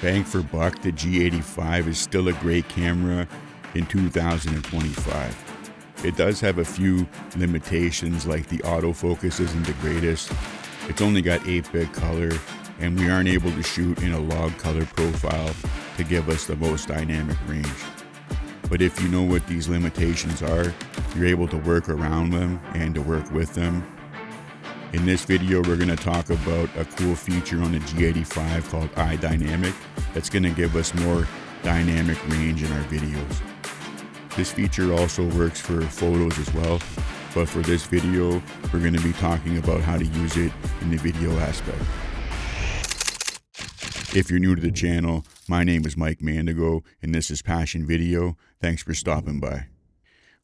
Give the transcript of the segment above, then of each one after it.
Bang for buck, the G85 is still a great camera in 2025. It does have a few limitations, like the autofocus isn't the greatest. It's only got 8-bit color, and we aren't able to shoot in a log color profile to give us the most dynamic range. But if you know what these limitations are, you're able to work around them and to work with them. In this video, we're going to talk about a cool feature on the G85 called i.Dynamic that's going to give us more dynamic range in our videos. This feature also works for photos as well, but for this video, we're going to be talking about how to use it in the video aspect. If you're new to the channel, my name is Mike Mandigo, and this is Passion Video. Thanks for stopping by.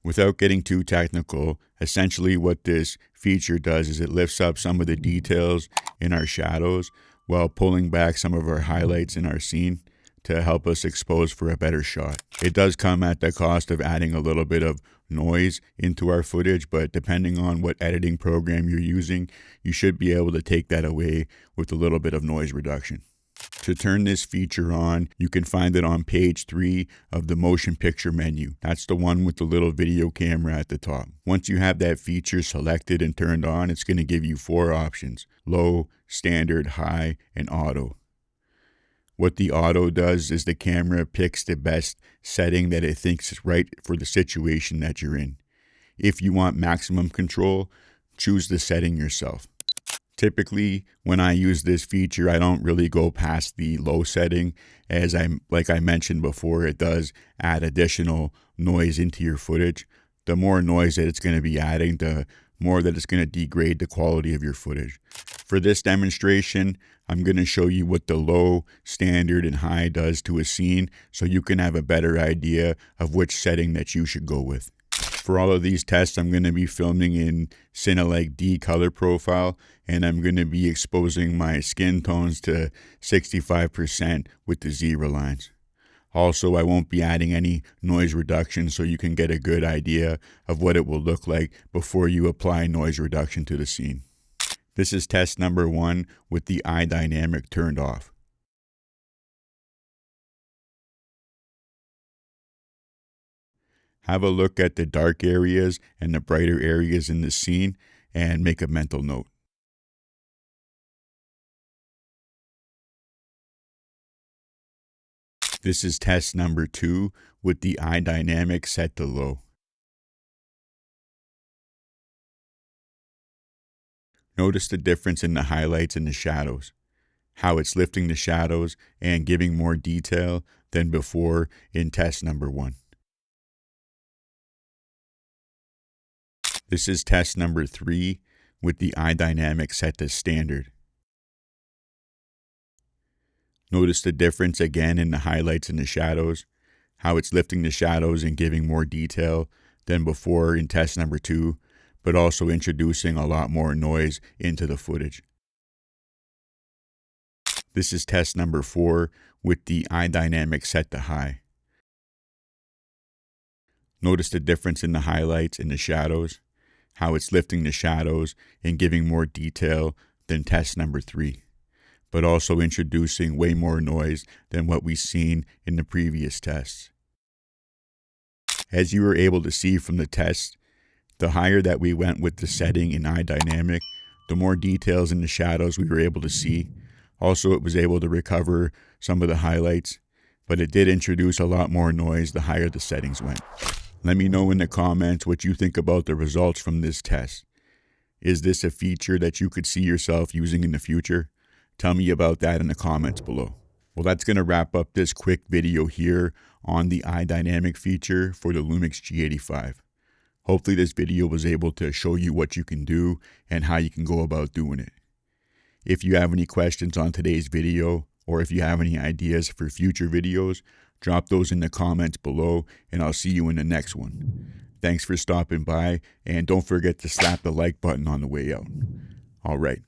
Without getting too technical, essentially what this feature does is it lifts up some of the details in our shadows while pulling back some of our highlights in our scene to help us expose for a better shot. It does come at the cost of adding a little bit of noise into our footage, but depending on what editing program you're using, you should be able to take that away with a little bit of noise reduction. To turn this feature on, you can find it on page 3 of the motion picture menu. That's the one with the little video camera at the top. Once you have that feature selected and turned on, it's going to give you 4 options: low, standard, high, and auto. What the auto does is the camera picks the best setting that it thinks is right for the situation that you're in. If you want maximum control, choose the setting yourself. Typically, when I use this feature, I don't really go past the low setting, as like I mentioned before, it does add additional noise into your footage. The more noise that it's going to be adding, the more that it's going to degrade the quality of your footage. For this demonstration, I'm going to show you what the low, standard, and high does to a scene, so you can have a better idea of which setting that you should go with. For all of these tests, I'm going to be filming in Cinelec D color profile, and I'm going to be exposing my skin tones to 65% with the zebra lines. Also, I won't be adding any noise reduction, so you can get a good idea of what it will look like before you apply noise reduction to the scene. This is test number 1 with the i.Dynamic turned off. Have a look at the dark areas and the brighter areas in the scene and make a mental note. This is test number 2 with the i.Dynamic set to low. Notice the difference in the highlights and the shadows, how it's lifting the shadows and giving more detail than before in test number 1. This is test number 3 with the i.Dynamic set to standard. Notice the difference again in the highlights and the shadows, how it's lifting the shadows and giving more detail than before in test number 2, but also introducing a lot more noise into the footage. This is test number 4 with the i.Dynamic set to high. Notice the difference in the highlights and the shadows, how it's lifting the shadows and giving more detail than test number 3, but also introducing way more noise than what we've seen in the previous tests. As you were able to see from the test, the higher that we went with the setting in i.Dynamic, the more details in the shadows we were able to see. Also, it was able to recover some of the highlights, but it did introduce a lot more noise the higher the settings went. Let me know in the comments what you think about the results from this test. Is this a feature that you could see yourself using in the future? Tell me about that in the comments below. Well, that's going to wrap up this quick video here on the i.Dynamic feature for the Lumix G85. Hopefully this video was able to show you what you can do and how you can go about doing it. If you have any questions on today's video, or if you have any ideas for future videos, drop those in the comments below, and I'll see you in the next one. Thanks for stopping by, and don't forget to slap the like button on the way out. All right.